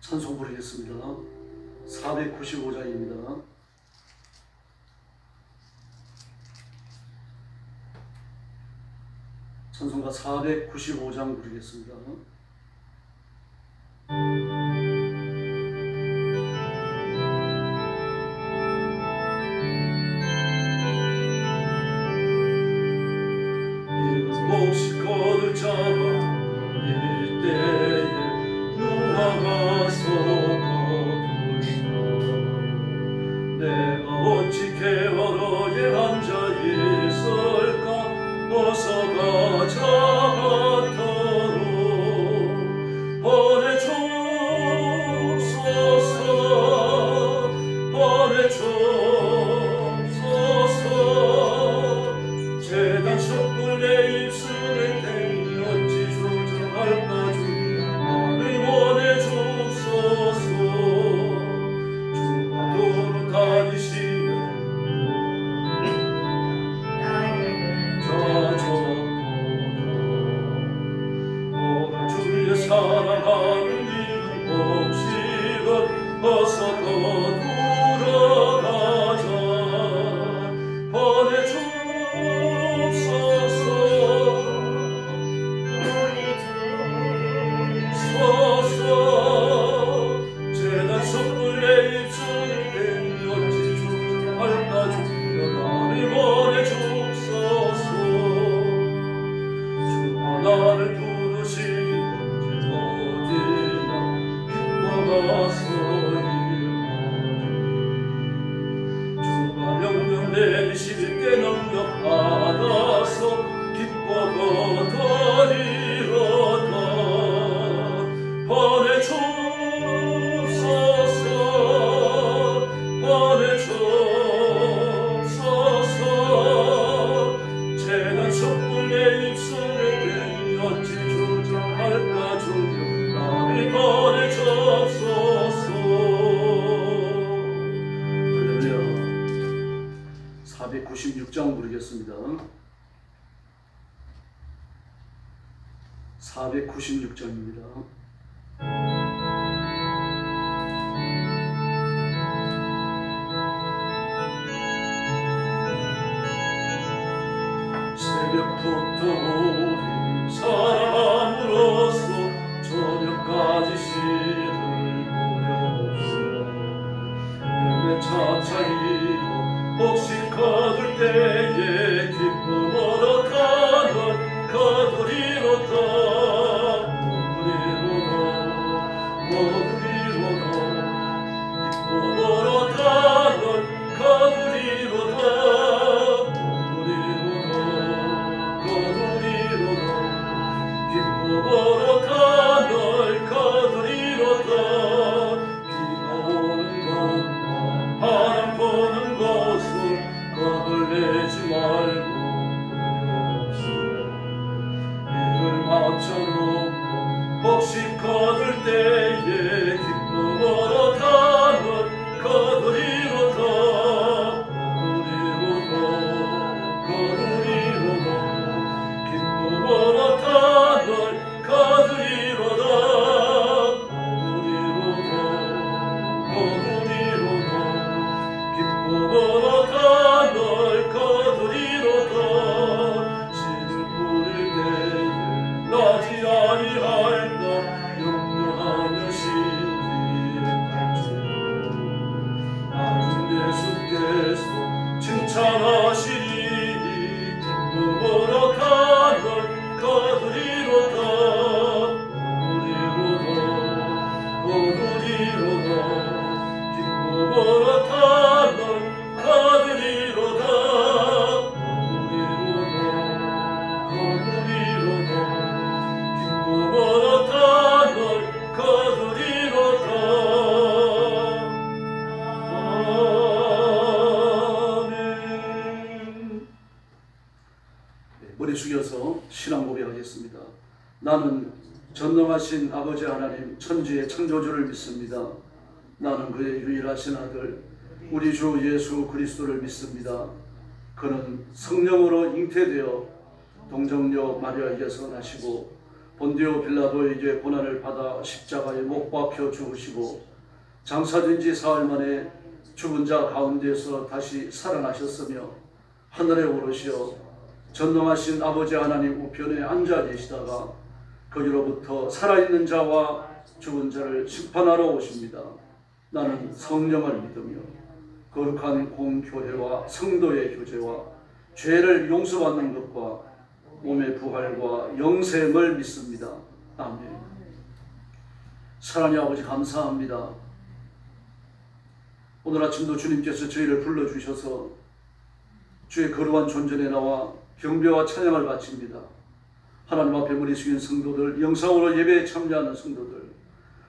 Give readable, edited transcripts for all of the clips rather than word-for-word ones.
찬송 부르겠습니다. 495장입니다. 찬송가 495장 부르겠습니다. 이것이 거를 잡아 이때에 누아가서 거두리라. 내가 어찌 게으르게 앉아 있을까. 어서 가자 같도록 보내주소서. 보내주소서. 재단 숯불 내 입술에 댕겨 어찌 주저할까. 주님 나를 보내주소서. 주가 도로 다니시며 오늘 주의 사랑하는 이 곡식을 어서 거두러 가자. 보내주소서. 재단 숯불 내 입술에 댕겨 어찌 주저할까. 주여 나를 보내주소서. 나를 부르시니 어디나 기뻐가서 일하리. 주가 명령 내리시게 능력 받아서 기뻐 거두리로다. 보내주소서. 보내주소서. 재단 숯불 내 입술에 어찌 주저할까. 주여 나를 보내주소서. 할렐루야. 496장 부르겠습니다. 496장입니다. 새벽부터 우리 사랑함으로써 저녁까지 씨를 보려옵소서. 열매 차차이고 혹시 거둘 때에 기쁨으로 가는 거두리로다. 거두리로다. 기쁨으로 가는 거두리로다. 기쁨으로 가널 거두리로다. 비가 오는 곳과 바람 부는 곳을 겁을 내지 말고 부려옵소서. 이를 맞춰놓고 혹시 거둘 때에 기쁨으로 가널 거두리로다. 거두리로다. 기쁨으로 가널 거두리로다. 거두리로다. 기쁨으로 가널 거두리로다. 씨를 뿌릴 때에 나지 아니할까. 염려하며 신기에 탈지로 아는 예수께서 칭찬하시리. 기쁨으로 가널 거두리로다. 거두리로다. 기쁨으로 가널 거두리로다. 거두리로다. 기쁨으로 가널 거두리로다. 머리 숙여서 신앙 고백하겠습니다. 나는 전능하신 아버지 하나님 천지의 창조주를 믿습니다. 나는 그의 유일하신 아들 우리 주 예수 그리스도를 믿습니다. 그는 성령으로 잉태되어 동정녀 마리아에게서 나시고 본디오 빌라도에게 고난을 받아 십자가에 못 박혀 죽으시고 장사된 지 사흘 만에 죽은 자 가운데서 다시 살아나셨으며 하늘에 오르시어 전능하신 아버지 하나님 우편에 앉아 계시다가 거기로부터 살아있는 자와 죽은 자를 심판하러 오십니다. 나는 성령을 믿으며 거룩한 공교회와 성도의 교제와 죄를 용서받는 것과 몸의 부활과 영생을 믿습니다. 아멘. 사랑의 아버지 감사합니다. 오늘 아침도 주님께서 저희를 불러주셔서 주의 거룩한 존전에 나와 경배와 찬양을 바칩니다. 하나님 앞에 머리 숙인 성도들, 영상으로 예배에 참여하는 성도들,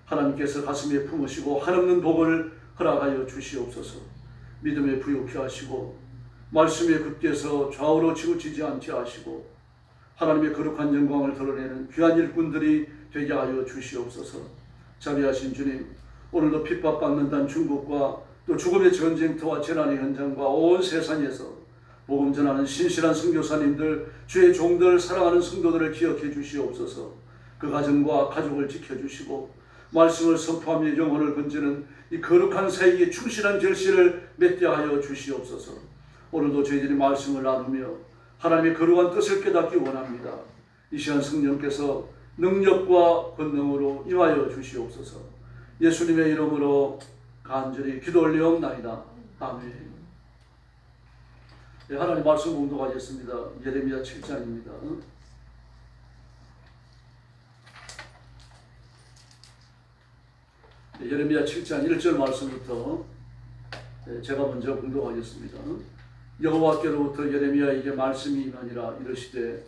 하나님께서 가슴에 품으시고 한없는 복을 허락하여 주시옵소서. 믿음에 부유케 하시고 말씀에 굳게서 좌우로 치우치지 않게 하시고 하나님의 거룩한 영광을 드러내는 귀한 일꾼들이 되게 하여 주시옵소서. 자비하신 주님, 오늘도 핍박받는다는 중국과 또 죽음의 전쟁터와 재난의 현장과 온 세상에서 복음 전하는 신실한 선교사님들, 주의 종들, 사랑하는 성도들을 기억해 주시옵소서. 그 가정과 가족을 지켜주시고 말씀을 선포하며 영혼을 건지는 이 거룩한 사역에 충실한 결실을 맺게 하여 주시옵소서. 오늘도 저희들이 말씀을 나누며 하나님의 거룩한 뜻을 깨닫기 원합니다. 이 시간 성령께서 능력과 권능으로 임하여 주시옵소서. 예수님의 이름으로 간절히 기도 올리옵나이다. 아멘. 네, 하나님 말씀 공독하겠습니다. 예레미야 7장입니다. 네, 예레미야 7장 1절 말씀부터 제가 먼저 공독하겠습니다. 여호와께로부터 예레미야에게 말씀이 임하니라. 이르시되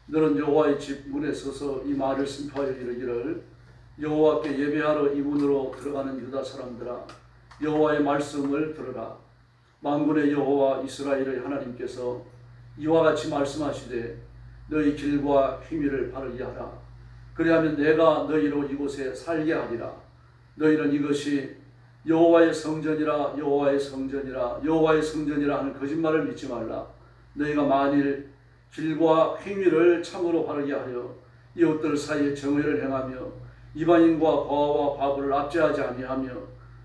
너는 여호와의 집 문에 서서 이 말을 선포하여 이르기를 여호와께 예배하러 이 문으로 들어가는 유다 사람들아, 여호와의 말씀을 들으라. 만군의 여호와 이스라엘의 하나님께서 이와 같이 말씀하시되 너희 길과 행위를 바르게 하라. 그리하면 내가 너희로 이곳에 살게 하리라. 너희는 이것이 여호와의 성전이라 여호와의 성전이라 여호와의 성전이라 하는 거짓말을 믿지 말라. 너희가 만일 길과 행위를 참으로 바르게 하여 이웃들 사이에 정의를 행하며 이방인과 과와 과부를 압제하지 아니하며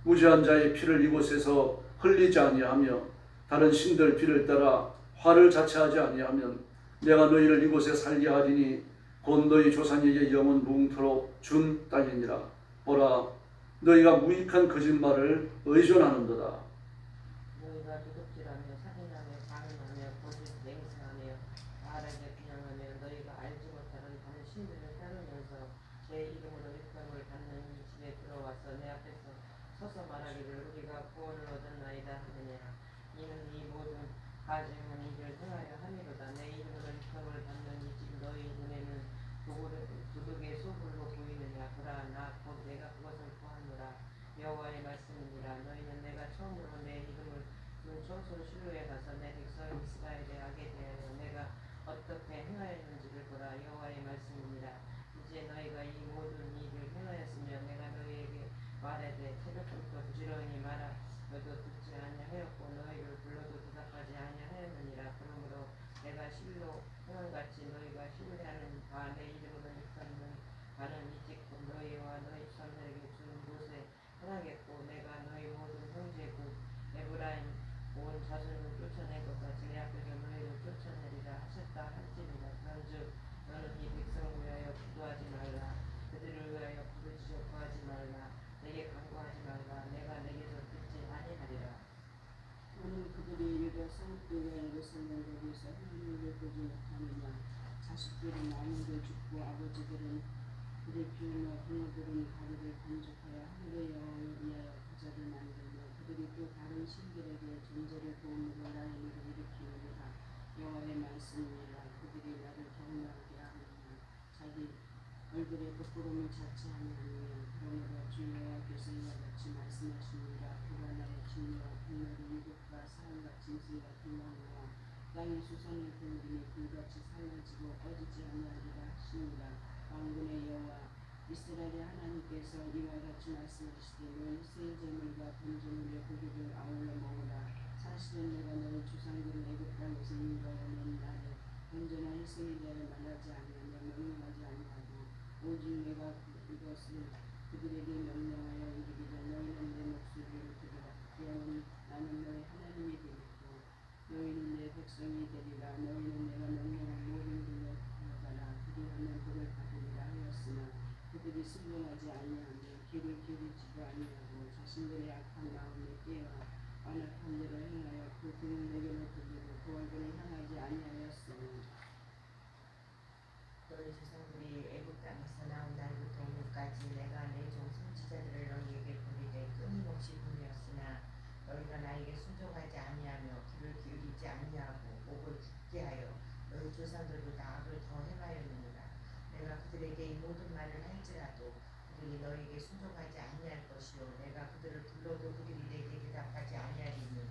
무죄한 자의 피를 이곳에서 흘리지 아니하며 다른 신들 피를 따라 화를 자체하지 아니하면 내가 너희를 이곳에 살게 하리니 곧 너희 조상에게 영원 무궁토록 준 땅이니라. 보라, 너희가 무익한 거짓말을 의존하는도다. 너희가 도둑질하며 살인하며 방임하며 거짓 맹세하며 바알에게 비난하며 너희가 알지 못하는 다른 신들을 따르면서 내 이름으로 일감을 받는 이 집에 들어와서 내 앞에서 서서 말하기를 우리가 구원을 얻었나이다 하느냐. 이는 이 모든 가증한 일을 행하여 함이로다. 내 이름으로 일감을 받는 이 집 너희 눈에는 도둑의 소굴로 보이느냐. 보라, 나 곧 내가 그것을 보았노라. 여호와의 말씀이니라. 너희는 내가 처음으로 내 이름을 둔 초소 실로에 가서 내 백성 이스라엘에 하게 대하여 내가 어떻게 행하였는지를 보라. 여호와의 말씀이니라. 이제 너희가 이 모든 일을 행하였으며 내가 너희에게 말하되 새벽부터 부지런히 말하여도 듣지 아니하였고 너희를 불러도 대답하지 아니하였느니라. 그러므로 내가 실로 행함같이 너희가 신뢰하는 바 내 이름으로 일컫는 바는 이직 너희와 너희 자손에게 준 곳에 행하겠고 내가 너희 모든 형제국 에브라임 온 자손을 쫓아낼 것 같이 내 앞에서 너희를 쫓아내리라 하셨다 할지니라. 그런즉 너는 이 백성을 위하여 기도하지 말라. 그들을 위하여 부르짖어 구하지 말라. 내게 간구하지 말라. 내가 내게서 듣지 아니하리라. 너는 그들이 유다 성읍들과 예루살렘 거기서 하나님을 보지 못하느냐. 자식들은 아무도 죽고 아버지들은 그를 피우며 부모들은 다리를 반죽하여 하늘의 여호와를 위하여 부자를 만들며 그들이 또 다른 신들에게 존재를 도움으로 라인을 일으키느니라. 여호와의 말씀이니라. 그들이 나를 경외하게 하느냐. 자기 얼굴에 부끄러움을 자체 아니하느냐. 그러므로 주 여호와께서 이와 같이 말씀하시니라. 그가 나의 진노와 분노를 이곳과 사람같이 짐승 같은 왕과 땅의 수산을 돌리니 불같이 살라지고 꺼지지 아니하리라 하시니라. 만군의 여호와 이스라엘의 하나님께서 이와 같이 말씀하시되 너희 새 제물과 번제물의 고기를 아울러 먹으라. 사실은 내가 너희 조상들을 애굽 땅에서 인도하여 낸 날에 언제나 일생일대를 만나지 아니하며 명령하지 아니하고 오직 내가 이것을 그들에게 명령하여 이르기를 너희는 내 목소리를 들으라. 그러면 나는 너희 하나님이 되겠고 너희는 내 백성이 되리라. 너희는 내가 명령한 모든 길을 걸어가라. 그리하면 복을 받으리라 하였으나 그들이 순종하지 아니하며 귀를 기울이지도 아니하고 자신들의 악한 마음에 깨어 완악한 일을 행하여 그 등을 내게로 돌리고 그 얼굴을 향하지 아니하였으니 너희 조상들이 애굽 땅에서 나온 날부터 오늘까지 내가 내 종 선지자들을 너희에게 보내되 끊임없이 보내었으나 너희가 나에게 순종하지 아니하며 귀를 기울이지 아니하고 목을 굳게 하여 너희 조상들보다 악을 더 행하였느니라. 내가 그들에게 이 모든 말을 할지라도 그들이 너희에게 순종하지 아니할 것이요 내가 그들을 불러도 그들이 내게 대답하지 아니하리니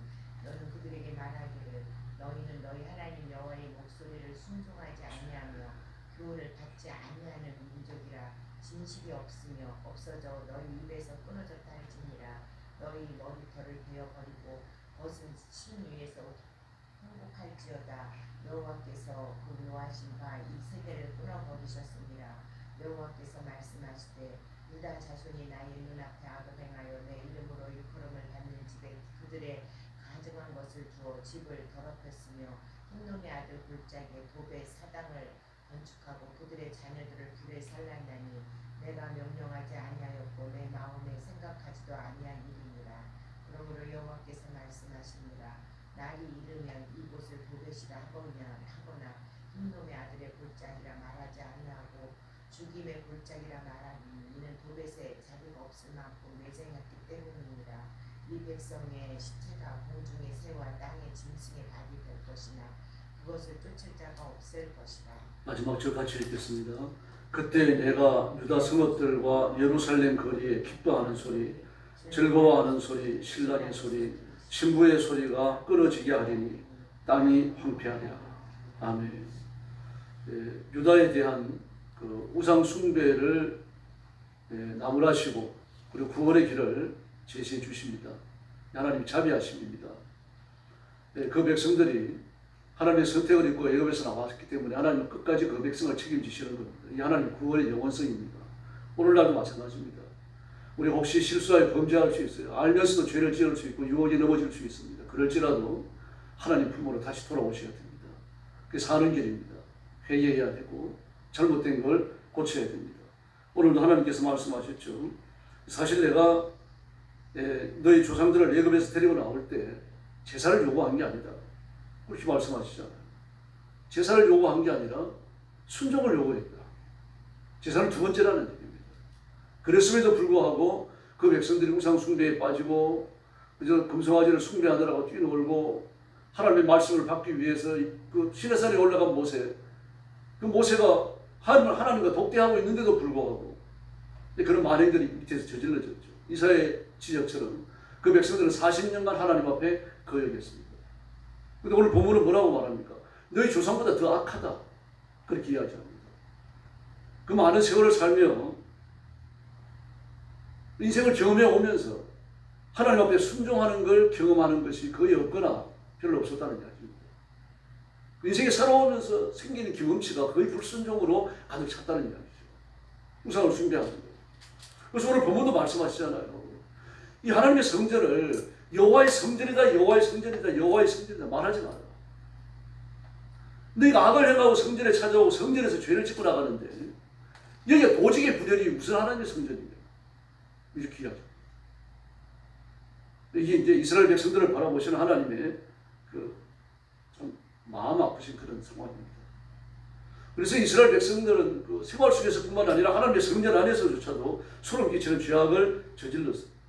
너는 그들에게 말하기를 너희는 너희 하나님 여호와의 목소리를 순종하지 아니하며 교훈을 받지 아니하는 민족이라. 진실이 없으며 없어져 너희 입에서 끊어졌다 할지니라. 너희 머리털을 베어버리고 벗은 신 위에서 항복할지어다. 여호와께서 그 묘하신 바 이 세대를 끊어버리셨습니다. 여호와께서 말씀하시되 유다 자손이 나의 눈앞에 악을 행하여 내 이름으로 일컬음을 받는 집에 그들의 가증한 것을 주어 집을 더럽혔으며 흰놈의 아들 골짜기에 도배 사당을 건축하고 그들의 자녀들을 불에 살랐나니 내가 명령하지 아니하였고 내 마음에 생각하지도 아니한 일이니라. 그러므로 여호와께서 말씀하시니라. 날이 이르면 이곳을 도벳이라 하거나 흰놈의 아들의 골짜기라 말하지 아니하고 죽임의 골짜기라 말하니 이는 도벳에 자리가 없을 만큼 매장했기 때문이니라. 이 백성의 시체가 공중의 새와 땅의 짐승의 발이 될 것이나 그것을 쫓을 자가 없을 것이라. 마지막 절 같이 읽겠습니다. 그때 내가 유다 성읍들과 예루살렘 거리에 기뻐하는 소리, 즐거워하는 소리, 신랑의 소리, 신부의 소리가 끊어지게 하리니 땅이 황폐하리라. 아멘. 유다에 대한 그 우상 숭배를 나무라시고 그리고 구원의 길을 제시해 주십니다. 하나님 자비하심입니다. 그 백성들이 하나님의 선택을 입고 애굽에서 나왔기 때문에 하나님은 끝까지 그 백성을 책임지시는 겁니다. 이 하나님 구원의 영원성입니다. 오늘날도 마찬가지입니다. 우리 혹시 실수하여 범죄할 수 있어요. 알면서도 죄를 지을 수 있고 유혹에 넘어질 수 있습니다. 그럴지라도 하나님 품으로 다시 돌아오셔야 됩니다. 그게 사는 길입니다. 회개해야 되고 잘못된 걸 고쳐야 됩니다. 오늘도 하나님께서 말씀하셨죠. 사실 내가 너희 조상들을 애굽에서 데리고 나올 때 제사를 요구한 게 아니다. 그렇게 말씀하시잖아요. 제사를 요구한 게 아니라 순종을 요구했다. 제사는 두 번째라는 얘기입니다. 그랬음에도 불구하고 그 백성들이 우상 숭배에 빠지고 그저 금송아지를 숭배하느라고 뛰놀고 하나님의 말씀을 받기 위해서 그 시내산에 올라간 모세, 그 모세가 하나님과 독대하고 있는데도 불구하고 그런 만행들이 밑에서 저질러졌죠. 이사야의 지적처럼 그 백성들은 40년간 하나님 앞에 거역했습니다. 근데 오늘 본문은 뭐라고 말합니까? 너희 조상보다 더 악하다. 그렇게 이야기합니다. 그 많은 세월을 살며 인생을 경험해 오면서 하나님 앞에 순종하는 걸 경험하는 것이 거의 없거나 별로 없었다는 이야기입니다. 인생에 살아오면서 생기는 경험치가 거의 불순종으로 가득 찼다는 이야기죠. 우상을 숭배하는 거예요. 그래서 오늘 본문도 말씀하시잖아요. 이 하나님의 성전을 여호와의 성전이다, 여호와의 성전이다, 여호와의 성전이다 말하지 마라. 너희가 악을 행하고 성전에 찾아오고 성전에서 죄를 짓고 나가는데 여기가 도직의 분열이 무슨 하나님의 성전이냐 이렇게 이야기합니다. 이게 이제 이스라엘 백성들을 바라보시는 하나님의 참 마음 아프신 그런 상황입니다. 그래서 이스라엘 백성들은 그 생활 속에서뿐만 아니라 하나님의 성전 안에서조차도 소름 끼치는 죄악을 저질렀어요.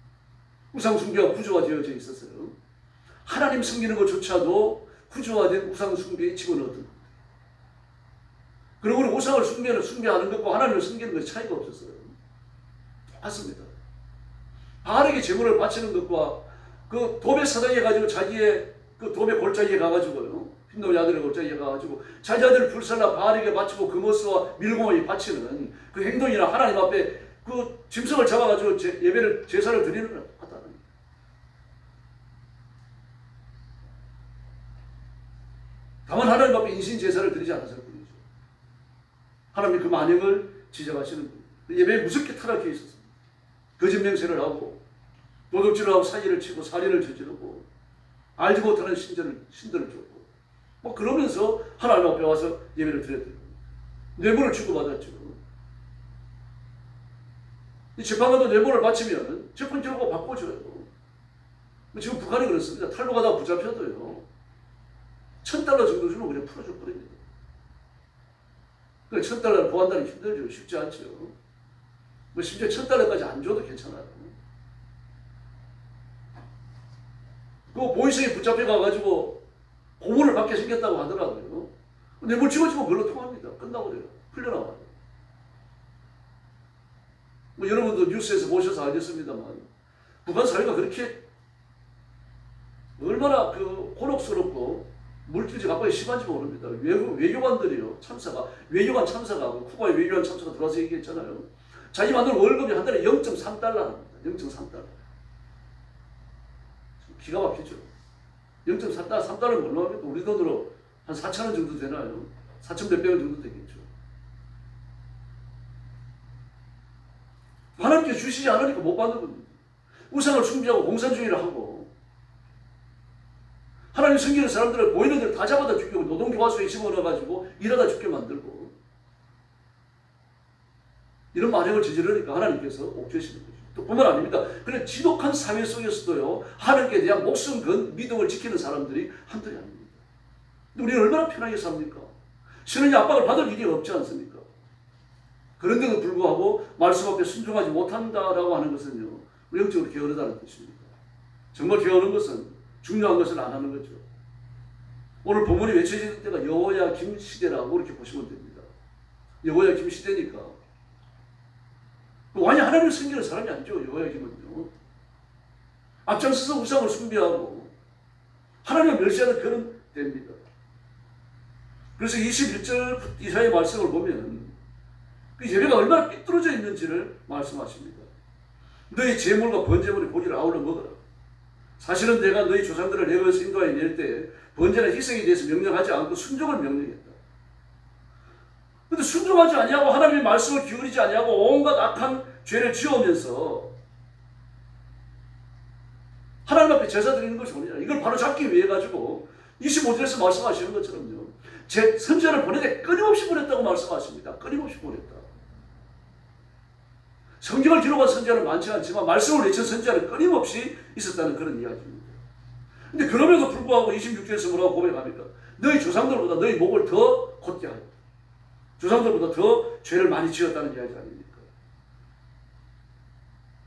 우상 숭배가 구조화되어져 있었어요. 하나님 섬기는 것조차도 구조화된 우상 숭배에 집어넣었던 겁니다. 그리고 우상을 숭배하는 것과 하나님을 섬기는 것이 차이가 없었어요. 똑같습니다. 바알에게 제물을 바치는 것과 그 도배 사당에 가지고 자기의 그 도배 골짜기에 가가지고요. 흰놈의 아들의 골짜기에 가가지고 자기 아들을 불살라 바알에게 바치고 금오스와 밀고에 바치는 그 행동이나 하나님 앞에 그 짐승을 잡아가지고 예배를 제사를 드리는 것 같다는 거예요. 다만 하나님 앞에 인신 제사를 드리지 않았을 뿐이죠. 하나님이 그 만행을 지적하시는 겁니다. 예배에 무섭게 타락해 있었습니다. 거짓 맹세를 하고 도둑질을 하고 사기를 치고 살인을 저지르고 알지 못하는 신들을 줬고 뭐 그러면서 하나님 앞에 와서 예배를 드렸던 겁니다. 뇌물을 주고받았죠. 이 재판관도 뇌물을 바치면 재판 결과 바꿔줘요. 지금 북한이 그렇습니다. 탈북하다가 붙잡혀도요. $1,000 정도 주면 그냥 풀어줘 버립니다. 그래, $1,000를 보완하기 힘들죠. 쉽지 않죠. 뭐 심지어 $1,000까지 안 줘도 괜찮아요. 그 보이스에 붙잡혀가가지고 고문을 받게 생겼다고 하더라고요. 뇌물 찍어주고 그걸로 통합니다. 끝나버려요. 풀려나와요. 뭐 여러분도 뉴스에서 보셔서 알겠습니다만 북한 사회가 그렇게 얼마나 그 곤혹스럽고 물질이 갑자기 심한지 모릅니다. 외교관들이요 외교관 참사가 쿠바의 외교관 참사가 들어와서 얘기했잖아요. 자기 만든 월급이 한 달에 0.3달러입니다. 0.3달러. 기가 막히죠. 0.3달러, 3달러는 뭘로 합니까? 우리 돈으로 한 4,000원 정도 되나요? 4,000 몇백 원 정도 되겠죠. 하나님께 주시지 않으니까 못 받는 겁니다. 우상을 숭배하고 공산주의를 하고 하나님 섬기는 사람들을 보이는 대로 다 잡아다 죽이고 노동교과서에 집어넣어가지고 일하다 죽게 만들고 이런 만행을 저지르니까 하나님께서 옥죄시는 거죠. 또 뿐만 아닙니다. 그런 지독한 사회 속에서도요 하나님께 대한 목숨 건 믿음을 지키는 사람들이 한둘이 아닙니다. 우리는 얼마나 편하게 삽니까? 신의 압박을 받을 일이 없지 않습니까? 그런데도 불구하고 말씀 앞에 순종하지 못한다라고 하는 것은요 우리 영적으로 게으르다는 뜻입니다. 정말 게으른 것은 중요한 것은 안 하는 거죠. 오늘 본문이 외쳐질 때가 여호야김 시대라고 이렇게 보시면 됩니다. 여호야김 시대니까 완전히 하나님을 섬기는 사람이 아니죠. 여호야김은요 앞장서서 우상을 숭배하고 하나님을 멸시하는 그런 때입니다. 그래서 21절 이사의 말씀을 보면 그 예배가 얼마나 삐뚤어져 있는지를 말씀하십니다. 너희 제물과 번제물의 고기를 아울러 먹어라. 사실은 내가 너희 조상들을 내어서 인도하여 낼 때 번제나 희생에 대해서 명령하지 않고 순종을 명령했다. 그런데 순종하지 아니하고 하나님의 말씀을 기울이지 아니하고 온갖 악한 죄를 지으면서 하나님 앞에 제사 드리는 것이 뭐냐. 이걸 바로 잡기 위해 가지고 25절에서 말씀하시는 것처럼요. 제 선지자를 보내되 끊임없이 보냈다고 말씀하십니다. 끊임없이 보냈다. 성경을 기록한 선지자는 많지 않지만 말씀을 외친 선지자는 끊임없이 있었다는 그런 이야기입니다. 근데 그럼에도 불구하고 26절에서 뭐라고 고백합니까? 너희 조상들보다 너희 목을 더 곧게 하였다. 조상들보다 더 죄를 많이 지었다는 이야기 아닙니까?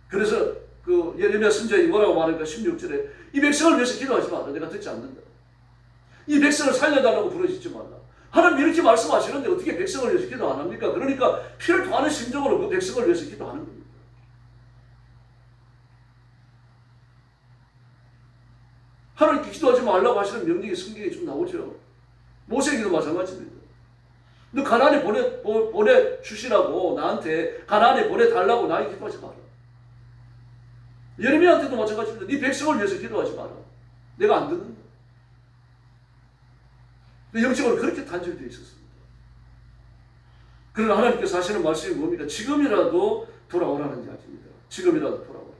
그래서 그 예레미야 선지자이 뭐라고 말하니까 16절에 이 백성을 위해서 기도하지 마라. 내가 듣지 않는다. 이 백성을 살려달라고 부르짖지 말라. 하나님 이렇게 말씀하시는데 어떻게 백성을 위해서 기도 안 합니까? 그러니까 피를 토하는 심정으로 그 백성을 위해서 기도하는 겁니다. 하나님께 기도하지 말라고 하시는 명령이 성경에 좀 나오죠. 모세에게도 마찬가지입니다. 너 가나안에 보내주시라고 나한테 가나안에 보내달라고 나에게 기도하지 마라. 예레미야한테도 마찬가지입니다. 네 백성을 위해서 기도하지 마라. 내가 안 듣는다. 영적으로 그렇게 단절되어 있었습니다. 그러나 하나님께서 하시는 말씀이 뭡니까? 지금이라도 돌아오라는 이야기입니다. 지금이라도 돌아오라.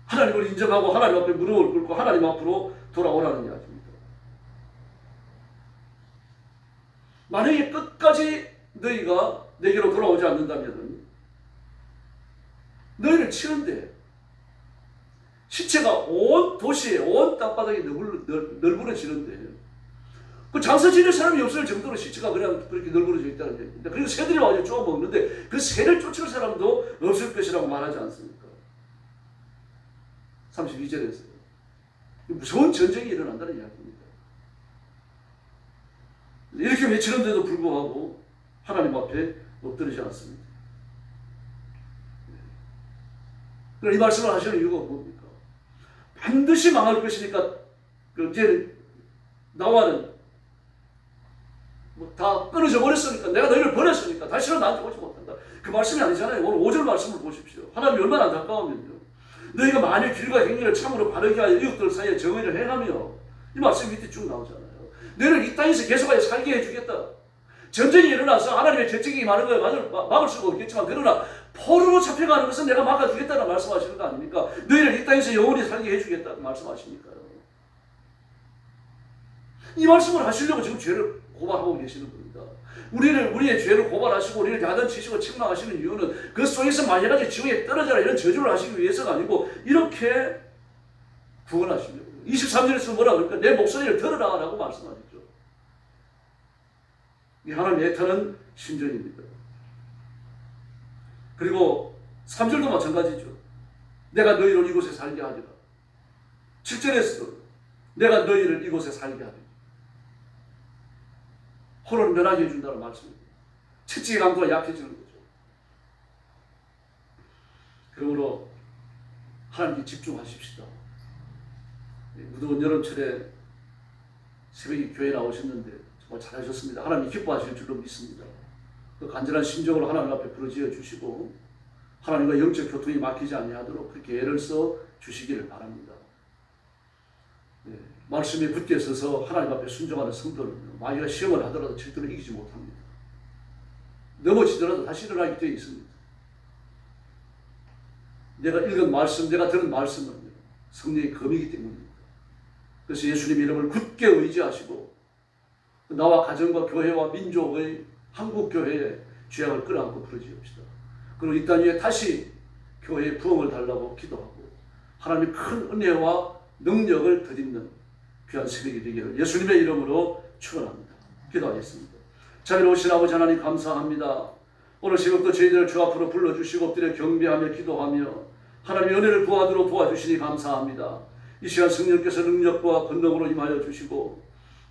하나님을 인정하고 하나님 앞에 무릎을 꿇고 하나님 앞으로 돌아오라는 이야기입니다. 만약에 끝까지 너희가 내게로 돌아오지 않는다면 너희를 치는데 시체가 온 도시에 온 땅바닥에 널브러지는데 그 장사 지낼 사람이 없을 정도로 시체가 그냥 그렇게 널브러져 있다는 얘기입니다. 그리고 새들이 와서 쪼아 먹는데 그 새를 쫓을 사람도 없을 것이라고 말하지 않습니까? 32절에서 무서운 전쟁이 일어난다는 이야기입니다. 이렇게 외치는데도 불구하고 하나님 앞에 엎드리지 않습니다. 그럼 이 말씀을 하시는 이유가 뭡니까? 반드시 망할 것이니까 이제 나와는 다 끊어져 버렸으니까 내가 너희를 버렸으니까 다시는 나한테 오지 못한다. 그 말씀이 아니잖아요. 오늘 5절 말씀을 보십시오. 하나님이 얼마나 안타까우면요. 너희가 만일 길과 행위를 참으로 바르게 하여 이웃들 사이에 정의를 행하며 이 말씀 밑에 쭉 나오잖아요. 너희를 이 땅에서 계속하여 살게 해주겠다. 전쟁이 일어나서 하나님의 재책이 많은 걸 막을 수가 없겠지만 그러나 포로로 잡혀가는 것은 내가 막아주겠다는 말씀하시는 거 아닙니까? 너희를 이 땅에서 영원히 살게 해주겠다는 말씀하십니까요? 이 말씀을 하시려고 지금 죄를 고발하고 계시는 겁니다. 우리의 죄를 고발하시고 우리를 야단치시고 책망하시는 이유는 그 속에서 마지막에 지옥에 떨어져라 이런 저주를 하시기 위해서가 아니고 이렇게 구원하시려고. 23절에서 뭐라 그럴까? 내 목소리를 들으라 라고 말씀하셨죠. 이 하나님의 애타는 심정입니다. 그리고 3절도 마찬가지죠. 내가 너희를 이곳에 살게 하리라. 7절에서도 내가 너희를 이곳에 살게 하리라. 호를 면하게 해준다는 말씀입니다. 채찍의 강도가 약해지는 거죠. 그러므로 하나님께 집중하십시다. 무더운 여름철에 새벽에 교회에 나오셨는데 정말 잘하셨습니다. 하나님이 기뻐하실 줄로 믿습니다. 그 간절한 심정으로 하나님 앞에 부르짖어 주시고 하나님과 영적 교통이 막히지 아니하도록 그렇게 애를 써 주시기를 바랍니다. 네, 말씀에 굳게 서서 하나님 앞에 순종하는 성도는 마귀가 시험을 하더라도 절대로 이기지 못합니다. 넘어지더라도 다시 일어나게 되어 있습니다. 내가 읽은 말씀, 내가 들은 말씀은 성령의 검이기 때문입니다. 그래서 예수님의 이름을 굳게 의지하시고 나와 가정과 교회와 민족의 한국교회의 죄악을 끌어안고 부르짖읍시다. 그리고 이 땅 위에 다시 교회의 부흥을 달라고 기도하고 하나님의 큰 은혜와 능력을 덧입는 귀한 새벽이 되기를 예수님의 이름으로 축원합니다. 기도하겠습니다. 자비로우신 아버지 하나님 감사합니다. 오늘 새벽도 저희들을 주 앞으로 불러주시고 엎드려 경배하며 기도하며 하나님의 은혜를 구하도록 도와주시니 감사합니다. 이 시간 성령께서 능력과 권능으로 임하여 주시고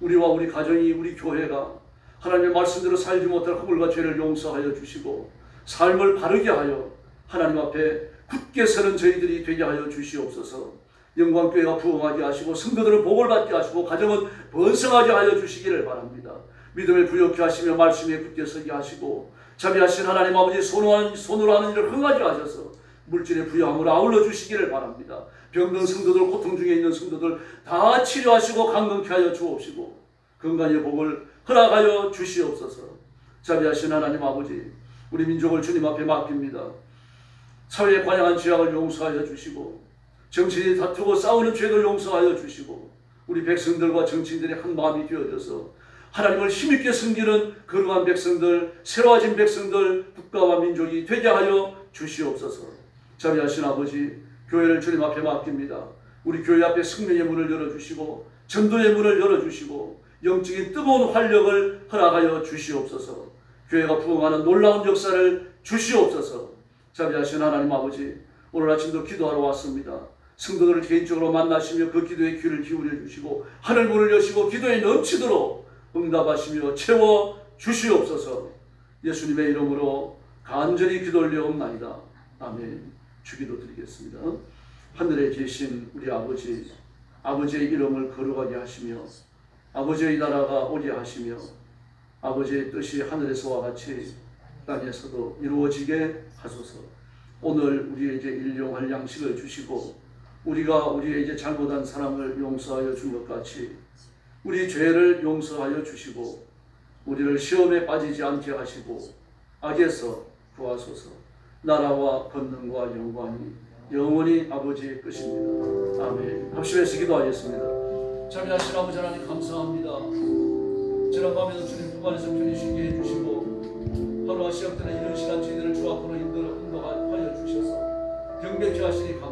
우리와 우리 가정이 우리 교회가 하나님의 말씀대로 살지 못할 허물과 죄를 용서하여 주시고 삶을 바르게 하여 하나님 앞에 굳게 서는 저희들이 되게 하여 주시옵소서. 영광교회가 부흥하게 하시고 성도들을 복을 받게 하시고 가정은 번성하게 하여 주시기를 바랍니다. 믿음을 부욕케 하시며 말씀에 굳게 서게 하시고 자비하신 하나님 아버지 손으로 하는 일을 흥하게 하셔서 물질의 부유함을 아울러 주시기를 바랍니다. 병든 성도들, 고통 중에 있는 성도들 다 치료하시고 강건케 하여 주옵시고 건강의 복을 허락하여 주시옵소서. 자비하신 하나님 아버지 우리 민족을 주님 앞에 맡깁니다. 사회에 관영한 죄악을 용서하여 주시고 정치인이 다투고 싸우는 죄를 용서하여 주시고 우리 백성들과 정치인들이 한 마음이 되어져서 하나님을 힘있게 섬기는 거룩한 백성들, 새로워진 백성들, 국가와 민족이 되게 하여 주시옵소서. 자비하신 아버지 교회를 주님 앞에 맡깁니다. 우리 교회 앞에 생명의 문을 열어주시고 전도의 문을 열어주시고 영적인 뜨거운 활력을 허락하여 주시옵소서. 교회가 부흥하는 놀라운 역사를 주시옵소서. 자비하신 하나님 아버지 오늘 아침도 기도하러 왔습니다. 성도들을 개인적으로 만나시며 그 기도에 귀를 기울여 주시고 하늘 문을 여시고 기도에 넘치도록 응답하시며 채워 주시옵소서. 예수님의 이름으로 간절히 기도 올려옵나이다. 아멘. 주기도 드리겠습니다. 하늘에 계신 우리 아버지, 아버지의 이름을 거룩하게 하시며 아버지의 나라가 오게 하시며 아버지의 뜻이 하늘에서와 같이 땅에서도 이루어지게 하소서. 오늘 우리에게 일용할 양식을 주시고 우리가 우리에게 잘못한 사람을 용서하여 준 것 같이 우리 죄를 용서하여 주시고 우리를 시험에 빠지지 않게 하시고 악에서 구하소서. 나라와 권능과 영광이 영원히 아버지의 것입니다. 아멘. 합심해서 기도하겠습니다. 자비하신 아버지 하나님 감사합니다. 지난 밤에도 주님 두 번에서 편히 쉬게 해주시고 하루가 시작되는 이런 시간 저희들을 주 앞으로 인도하여 주셔서 경배케 하시니 감사합니다.